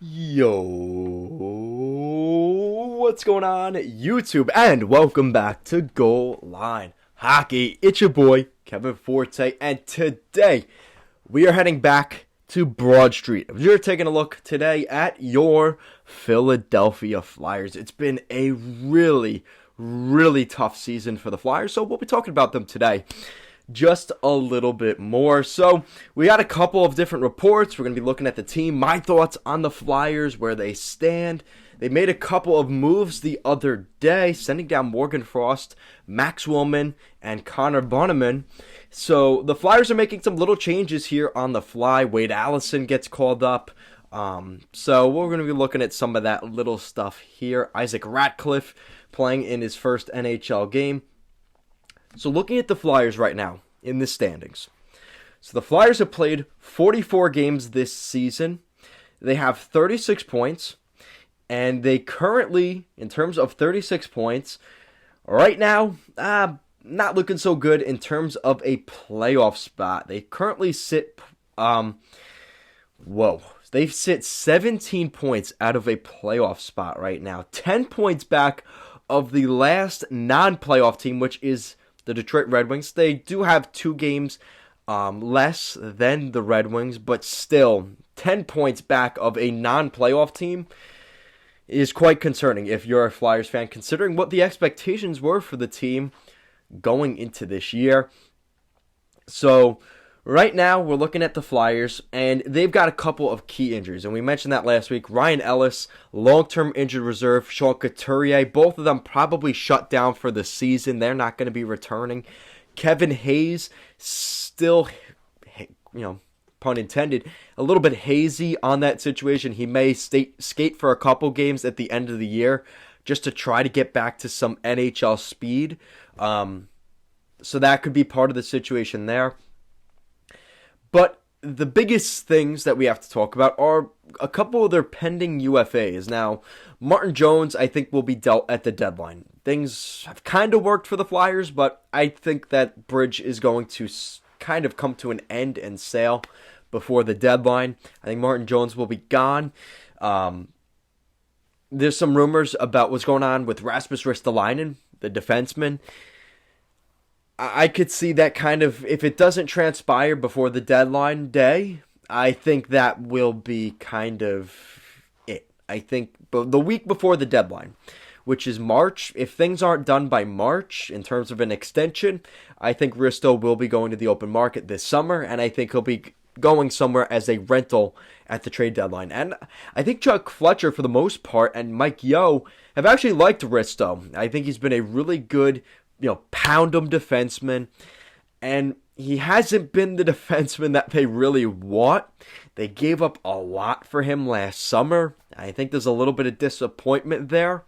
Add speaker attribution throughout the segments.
Speaker 1: Yo, what's going on, YouTube? And welcome back to Goal Line Hockey. It's your boy, Kevin Forte, and today we are heading back to Broad Street. We're taking a look today at your Philadelphia Flyers. It's been a really tough season for the Flyers, so we'll be talking about them today just a little bit more. So we got a couple of different reports. We're going to be looking at the team, my thoughts on the Flyers, where they stand. They made a couple of moves the other day, sending down Morgan Frost, Max Willman, and Connor Bunnaman. So the Flyers are making some little changes here on the fly. Wade Allison gets called up. So we're going to be looking at some of that little stuff here. Isaac Ratcliffe playing in his first NHL game. So looking at the Flyers right now in the standings. So the Flyers have played 44 games this season. They have 36 points. And they currently, in terms of 36 points, right now, not looking so good in terms of a playoff spot. They currently sit, they sit 17 points out of a playoff spot right now. 10 points back of the last non-playoff team, which is the Detroit Red Wings. They do have 2 games less than the Red Wings, but still 10 points back of a non-playoff team is quite concerning if you're a Flyers fan, considering what the expectations were for the team going into this year. So right now we're looking at the Flyers, and they've got a couple of key injuries, and we mentioned that last week. Ryan Ellis, long-term injured reserve. Sean Couturier, both of them probably shut down for the season. They're not going to be returning. Kevin Hayes, still, pun intended, a little bit hazy on that situation. He may skate for a couple games at the end of the year just to try to get back to some NHL speed. So that could be part of the situation there. But the biggest things that we have to talk about are a couple of their pending UFAs. Now, Martin Jones, I think, will be dealt at the deadline. Things have kind of worked for the Flyers, but I think that bridge is going to kind of come to an end and sail before the deadline. I think Martin Jones will be gone. There's some rumors about what's going on with Rasmus Ristolainen, the defenseman. I could see that kind of, if it doesn't transpire before the deadline day, I think that will be kind of it. I think the week before the deadline, which is March, if things aren't done by March in terms of an extension, I think Risto will be going to the open market this summer, and I think he'll be going somewhere as a rental at the trade deadline. And I think Chuck Fletcher, for the most part, and Mike Yeo have actually liked Risto. I think he's been a really good, pound-em defenseman, and he hasn't been the defenseman that they really want. They gave up a lot for him last summer. I think there's a little bit of disappointment there,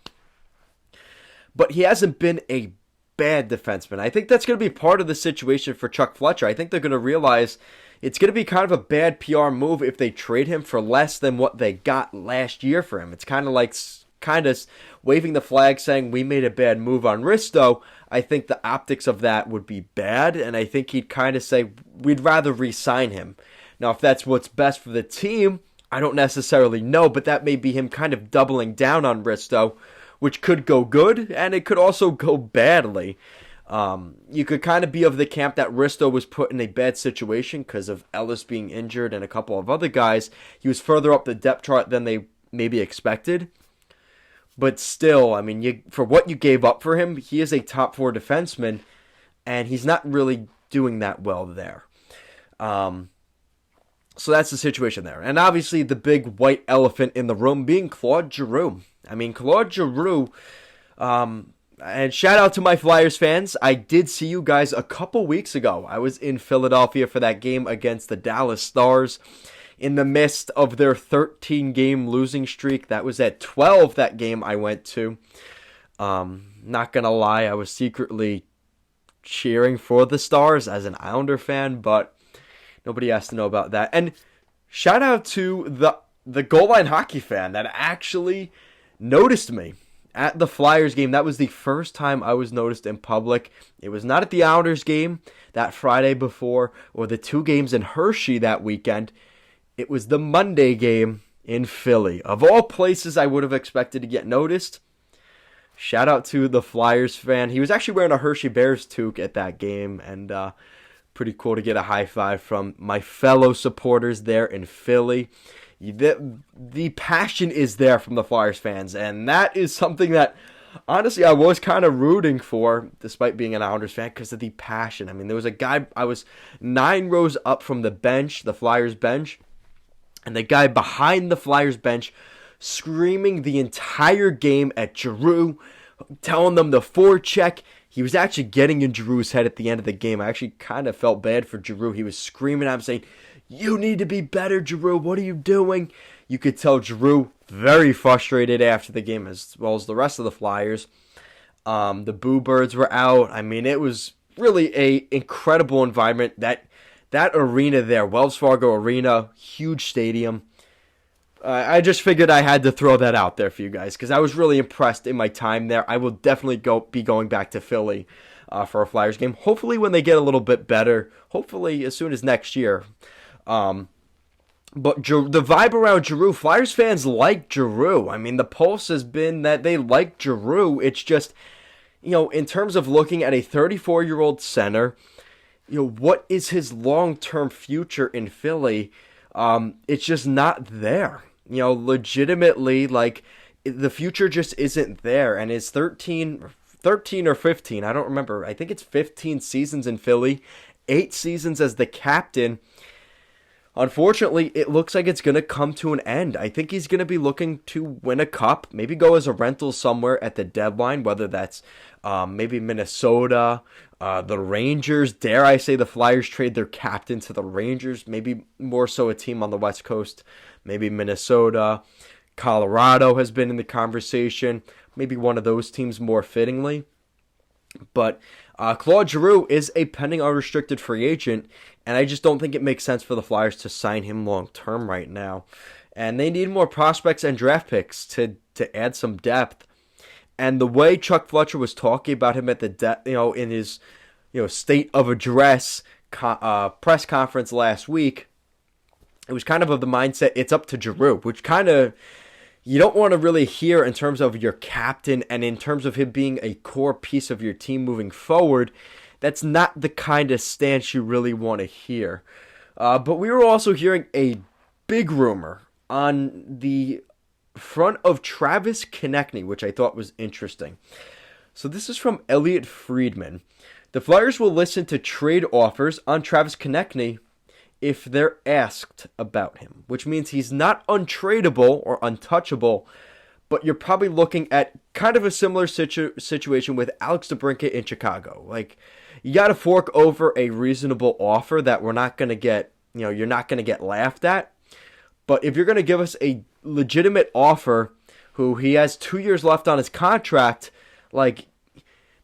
Speaker 1: but he hasn't been a bad defenseman. I think that's going to be part of the situation for Chuck Fletcher. I think they're going to realize it's going to be kind of a bad PR move if they trade him for less than what they got last year for him. It's kind of waving the flag saying we made a bad move on Risto. I think the optics of that would be bad, and I think he'd kind of say we'd rather re-sign him. Now, if that's what's best for the team, I don't necessarily know, but that may be him kind of doubling down on Risto, which could go good, and it could also go badly. You could kind of be of the camp that Risto was put in a bad situation because of Ellis being injured and a couple of other guys. He was further up the depth chart than they maybe expected. But still, I mean, for what you gave up for him, he is a top 4 defenseman, and he's not really doing that well there. So that's the situation there. And obviously, the big white elephant in the room being Claude Giroux. I mean, Claude Giroux, and shout out to my Flyers fans. I did see you guys a couple weeks ago. I was in Philadelphia for that game against the Dallas Stars. In the midst of their 13-game losing streak. That was at 12, that game I went to. Not going to lie, I was secretly cheering for the Stars as an Islander fan, but nobody has to know about that. And shout out to the Goal Line Hockey fan that actually noticed me at the Flyers game. That was the first time I was noticed in public. It was not at the Islanders game that Friday before or the 2 games in Hershey that weekend. It was the Monday game in Philly. Of all places I would have expected to get noticed, shout out to the Flyers fan. He was actually wearing a Hershey Bears toque at that game, and pretty cool to get a high five from my fellow supporters there in Philly. The passion is there from the Flyers fans, and that is something that, honestly, I was kind of rooting for, despite being an Islanders fan, because of the passion. I mean, there was a guy, I was 9 rows up from the bench, the Flyers bench, and the guy behind the Flyers bench screaming the entire game at Giroux, telling them to forecheck. He was actually getting in Giroux's head at the end of the game. I actually kind of felt bad for Giroux. He was screaming at him, saying, "You need to be better, Giroux. What are you doing?" You could tell Giroux very frustrated after the game, as well as the rest of the Flyers. The Boo Birds were out. I mean, it was really a incredible environment. That arena there, Wells Fargo Arena, huge stadium. I just figured I had to throw that out there for you guys because I was really impressed in my time there. I will definitely be going back to Philly for a Flyers game. Hopefully when they get a little bit better. Hopefully as soon as next year. But the vibe around Giroux, Flyers fans like Giroux. I mean, the pulse has been that they like Giroux. It's just, in terms of looking at a 34-year-old center, what is his long-term future in Philly? It's just not there. Legitimately, like, the future just isn't there. And his 13 or 15, I don't remember. I think it's 15 seasons in Philly, 8 seasons as the captain. Unfortunately, it looks like it's going to come to an end. I think he's going to be looking to win a cup, maybe go as a rental somewhere at the deadline, whether that's maybe Minnesota, the Rangers. Dare I say the Flyers trade their captain to the Rangers, maybe more so a team on the West Coast, maybe Minnesota. Colorado has been in the conversation, maybe one of those teams more fittingly. But Claude Giroux is a pending unrestricted free agent, and I just don't think it makes sense for the Flyers to sign him long-term right now. And they need more prospects and draft picks to add some depth. And the way Chuck Fletcher was talking about him at the in his state of address press conference last week, it was kind of the mindset it's up to Giroux, which kind of you don't want to really hear in terms of your captain and in terms of him being a core piece of your team moving forward. That's not the kind of stance you really want to hear. But we were also hearing a big rumor on the front of Travis Konechny, which I thought was interesting. So this is from Elliot Friedman. The Flyers will listen to trade offers on Travis Konechny if they're asked about him, which means he's not untradeable or untouchable, but you're probably looking at kind of a similar situation with Alex DeBrincat in Chicago. Like, you got to fork over a reasonable offer that we're not going to get, you're not going to get laughed at. But if you're going to give us a legitimate offer, who he has 2 years left on his contract, like,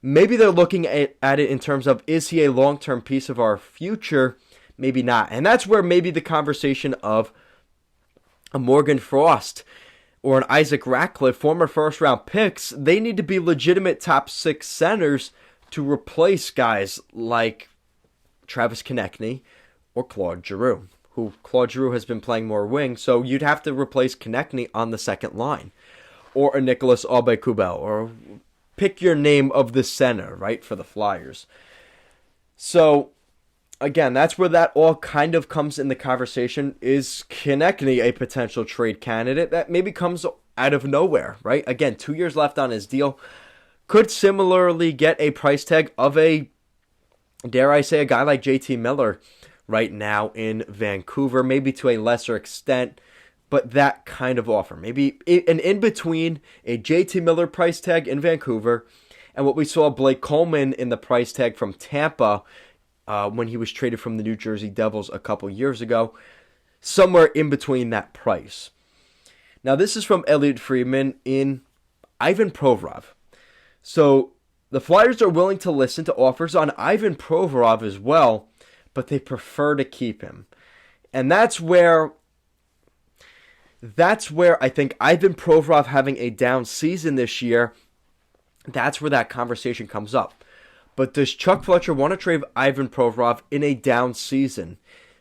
Speaker 1: maybe they're looking at it in terms of, is he a long-term piece of our future? Maybe not. And that's where maybe the conversation of a Morgan Frost or an Isaac Ratcliffe, former first-round picks, they need to be legitimate top 6 centers to replace guys like Travis Konechny or Claude Giroux, who Claude Giroux has been playing more wing, so you'd have to replace Konechny on the second line. Or a Nicolas Aube-Kubel, or pick your name of the center, right, for the Flyers. So, again, that's where that all kind of comes in the conversation. Is Konechny a potential trade candidate? That maybe comes out of nowhere, right? Again, 2 years left on his deal. Could similarly get a price tag of a, dare I say, a guy like JT Miller right now in Vancouver, maybe to a lesser extent, but that kind of offer. Maybe an in-between a JT Miller price tag in Vancouver and what we saw Blake Coleman in the price tag from Tampa when he was traded from the New Jersey Devils a couple years ago, somewhere in between that price. Now, this is from Elliot Friedman in Ivan Provorov. So, the Flyers are willing to listen to offers on Ivan Provorov as well, but they prefer to keep him. And that's where I think Ivan Provorov having a down season this year, that's where that conversation comes up. But does Chuck Fletcher want to trade Ivan Provorov in a down season?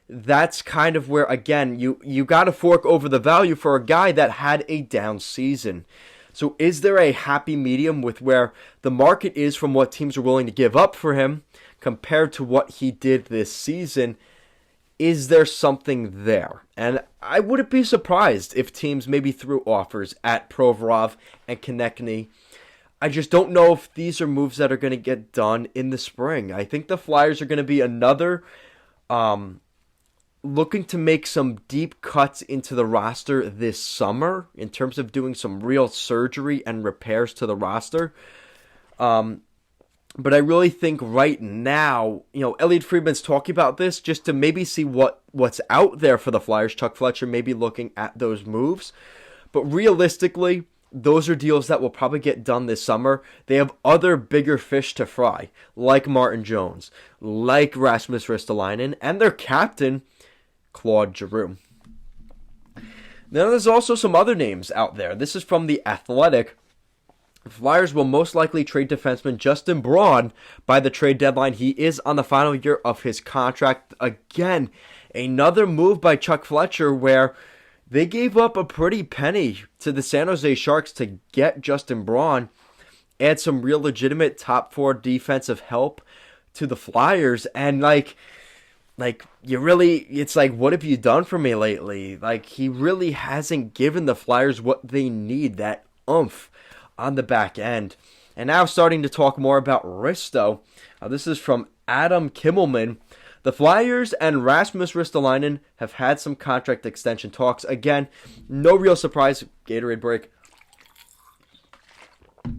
Speaker 1: that's kind of where, again, you got to fork over the value for a guy that had a down season. So is there a happy medium with where the market is from what teams are willing to give up for him compared to what he did this season? Is there something there? And I wouldn't be surprised if teams maybe threw offers at Provorov and Konechny. I just don't know if these are moves that are going to get done in the spring. I think the Flyers are going to be another looking to make some deep cuts into the roster this summer in terms of doing some real surgery and repairs to the roster. But I really think right now, Elliot Friedman's talking about this just to maybe see what's out there for the Flyers. Chuck Fletcher maybe looking at those moves. But realistically, those are deals that will probably get done this summer. They have other bigger fish to fry, like Martin Jones, like Rasmus Ristolainen, and their captain, Claude Giroux. Now, there's also some other names out there. This is from The Athletic. The Flyers will most likely trade defenseman Justin Braun by the trade deadline. He is on the final year of his contract. Again, another move by Chuck Fletcher where they gave up a pretty penny to the San Jose Sharks to get Justin Braun, add some real legitimate top four defensive help to the Flyers, and it's like, what have you done for me lately? He really hasn't given the Flyers what they need, that oomph on the back end. And now starting to talk more about Risto. This is from Adam Kimmelman. The Flyers and Rasmus Ristolainen have had some contract extension talks. Again, no real surprise. Gatorade break.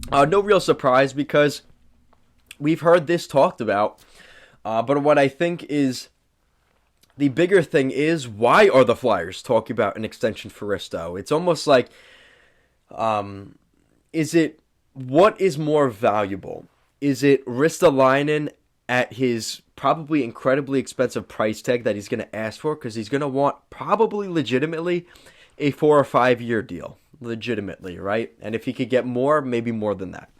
Speaker 1: No real surprise because we've heard this talked about. But what I think is the bigger thing is, why are the Flyers talking about an extension for Risto? It's almost like, what is more valuable? Is it Ristolainen at his probably incredibly expensive price tag that he's going to ask for, because he's going to want probably legitimately a 4 or 5 year deal, legitimately, right? And if he could get more, maybe more than that,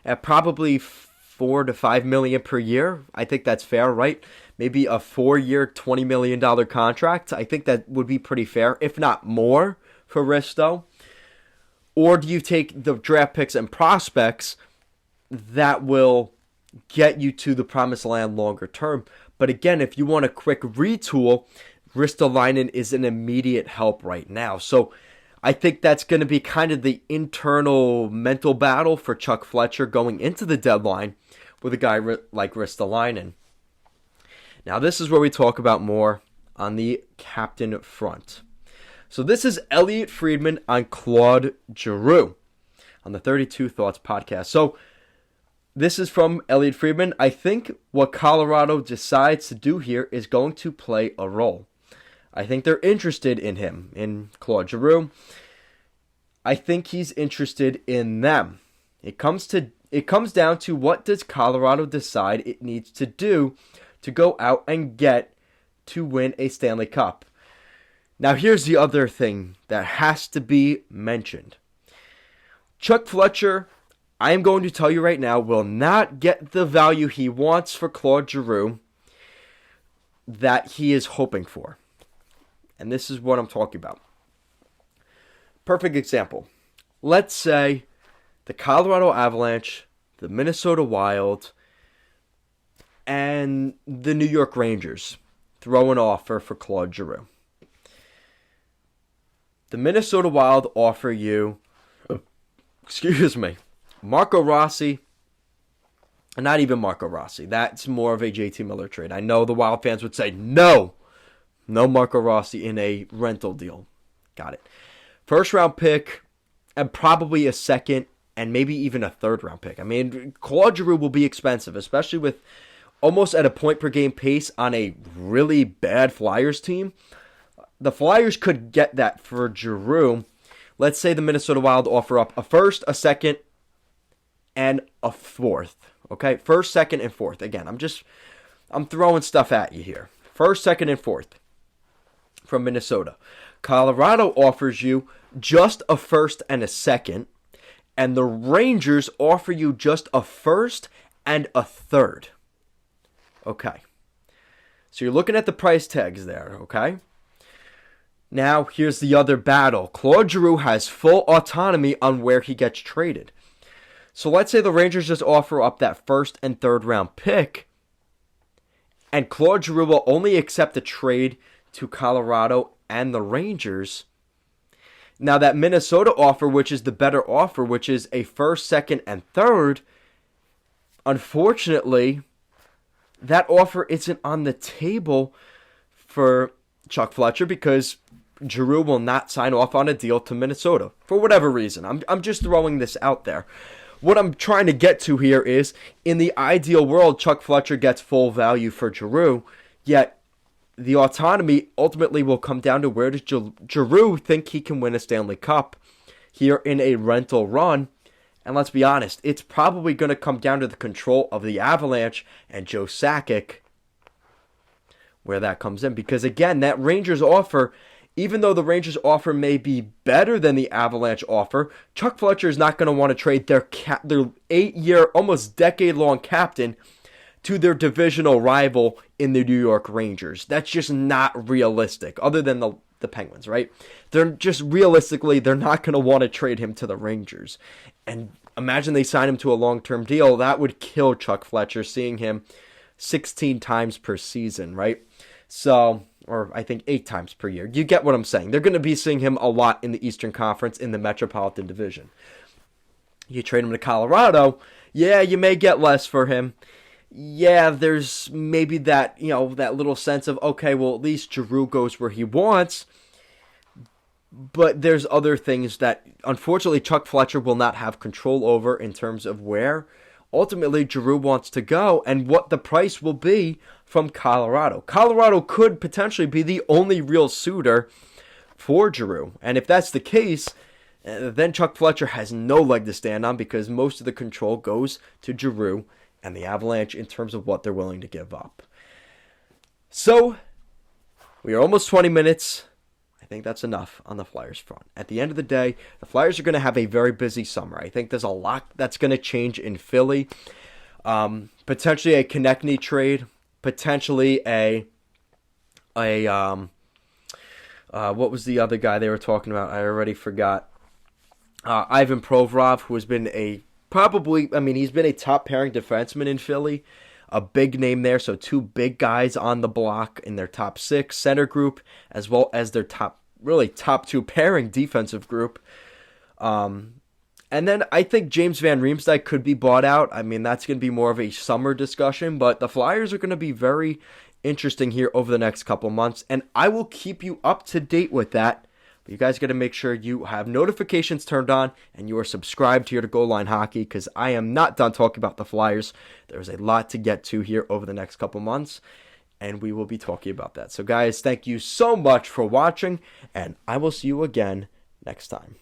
Speaker 1: at probably $4 to $5 million per year, I think that's fair, right? Maybe a 4-year, $20 million contract. I think that would be pretty fair, if not more, for Risto. Or do you take the draft picks and prospects that will get you to the promised land longer term? But again, if you want a quick retool, Ristolainen is an immediate help right now. So I think that's going to be kind of the internal mental battle for Chuck Fletcher going into the deadline with a guy like Ristolainen. Now this is where we talk about more on the captain front. So this is Elliot Friedman on Claude Giroux on the 32 Thoughts podcast. So this is from Elliot Friedman. I think what Colorado decides to do here is going to play a role. I think they're interested in him, in Claude Giroux. I think he's interested in them. It comes down to, what does Colorado decide it needs to do to go out and get to win a Stanley Cup? Now, here's the other thing that has to be mentioned. Chuck Fletcher, I am going to tell you right now, will not get the value he wants for Claude Giroux that he is hoping for. And this is what I'm talking about. Perfect example. Let's say the Colorado Avalanche, the Minnesota Wild, and the New York Rangers throw an offer for Claude Giroux. The Minnesota Wild offer you, Marco Rossi, and not even Marco Rossi. That's more of a JT Miller trade. I know the Wild fans would say, no Marco Rossi in a rental deal. Got it. First round pick, and probably a second, and maybe even a third round pick. I mean, Claude Giroux will be expensive, especially with almost at a point per game pace on a really bad Flyers team. The Flyers could get that for Giroux. Let's say the Minnesota Wild offer up a first, a second, and a fourth. Okay, first, second, and fourth. Again, I'm throwing stuff at you here. First, second, and fourth from Minnesota. Colorado offers you just a first and a second, and the Rangers offer you just a first and a third. Okay. So you're looking at the price tags there, okay? Now, here's the other battle. Claude Giroux has full autonomy on where he gets traded. So let's say the Rangers just offer up that first and third round pick, and Claude Giroux will only accept a trade to Colorado and the Rangers. Now that Minnesota offer, which is the better offer, which is a first, second, and third, unfortunately, that offer isn't on the table for Chuck Fletcher because Giroux will not sign off on a deal to Minnesota for whatever reason. I'm just throwing this out there. What I'm trying to get to here is, in the ideal world, Chuck Fletcher gets full value for Giroux, yet the autonomy ultimately will come down to where does Giroux think he can win a Stanley Cup here in a rental run. And let's be honest, it's probably going to come down to the control of the Avalanche and Joe Sakic, where that comes in. Because again, that Rangers offer, even though the Rangers offer may be better than the Avalanche offer, Chuck Fletcher is not going to want to trade their 8-year, almost decade-long captain to their divisional rival in the New York Rangers. That's just not realistic, other than the Penguins, right? They're just realistically, they're not going to want to trade him to the Rangers. And imagine they sign him to a long-term deal. That would kill Chuck Fletcher, seeing him 16 times per season, right? So, or I think 8 times per year. You get what I'm saying. They're going to be seeing him a lot in the Eastern Conference in the Metropolitan Division. You trade him to Colorado, yeah, you may get less for him. Yeah, there's maybe that, that little sense of, okay, well, at least Giroux goes where he wants. But there's other things that, unfortunately, Chuck Fletcher will not have control over in terms of where ultimately Giroux wants to go and what the price will be from Colorado. Colorado could potentially be the only real suitor for Giroux. And if that's the case, then Chuck Fletcher has no leg to stand on because most of the control goes to Giroux and the Avalanche in terms of what they're willing to give up. So, we are almost 20 minutes. I think that's enough on the Flyers front. At the end of the day, the Flyers are going to have a very busy summer. I think there's a lot that's going to change in Philly. Potentially a Konechny trade. Potentially what was the other guy they were talking about? I already forgot. Ivan Provorov, who has been he's been a top pairing defenseman in Philly. A big name there, so 2 big guys on the block in their top 6 center group, as well as their top 2 pairing defensive group. And then I think James Van Riemsdyk could be bought out. I mean, that's going to be more of a summer discussion, but the Flyers are going to be very interesting here over the next couple months, and I will keep you up to date with that. But you guys got to make sure you have notifications turned on and you are subscribed here to Goal Line Hockey, because I am not done talking about the Flyers. There's a lot to get to here over the next couple months, and we will be talking about that. So guys, thank you so much for watching, and I will see you again next time.